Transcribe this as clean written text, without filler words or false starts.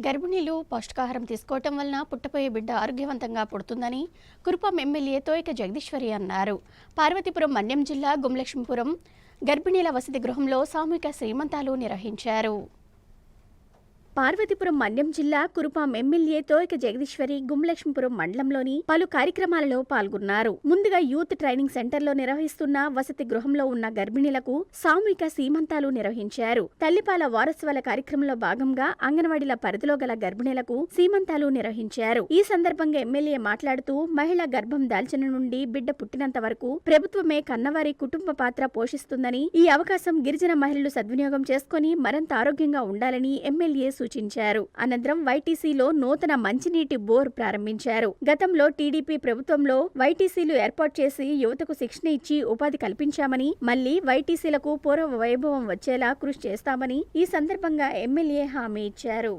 గర్భిణీలు పౌష్టికాహారం తీసుకోవటం వలన పుట్టబోయే బిడ్డ ఆరోగ్యవంతంగా పుడుతుందని కురుపాం ఎమ్మెల్యే తోయిక జగదీశ్వరి అన్నారు. పార్వతీపురం మన్యం జిల్లా గుంలక్ష్మీపురం గర్భిణీల వసతి గృహంలో సామూహిక శ్రీమంతాలు నిర్వహించారు. పార్వతీపురం మన్యం జిల్లా కురుపాం ఎమ్మెల్యే తోయిక జగదీశ్వరి గుంలక్ష్మీపురం మండలంలోని పలు కార్యక్రమాలలో పాల్గొన్నారు. ముందుగా యూత్ ట్రైనింగ్ సెంటర్లో నిర్వహిస్తున్న వసతి గృహంలో ఉన్న గర్భిణీలకు సామూహిక సీమంతాలు నిర్వహించారు. తల్లిపాల వారోత్సవాల కార్యక్రమంలో భాగంగా అంగన్వాడీల పరిధిలో గల గర్భిణీలకు సీమంతాలు నిర్వహించారు. ఈ సందర్భంగా ఎమ్మెల్యే మాట్లాడుతూ మహిళ గర్భం దాల్చిన నుండి బిడ్డ పుట్టినంత వరకు ప్రభుత్వమే కన్నవారి కుటుంబ పాత్ర పోషిస్తుందని, ఈ అవకాశం గిరిజన మహిళలు సద్వినియోగం చేసుకుని మరింత ఆరోగ్యంగా ఉండాలని ఎమ్మెల్యే సూచించారు. అనంతరం వైటీసీలో నూతన మంచినీటి బోర్ ప్రారంభించారు. గతంలో టీడీపీ ప్రభుత్వంలో వైటీసీలు ఏర్పాటు చేసి యువతకు శిక్షణ ఇచ్చి ఉపాధి కల్పించామని, మళ్లీ వైటీసీలకు పూర్వ వైభవం వచ్చేలా కృషి చేస్తామని ఈ సందర్భంగా ఎమ్మెల్యే హామీ ఇచ్చారు.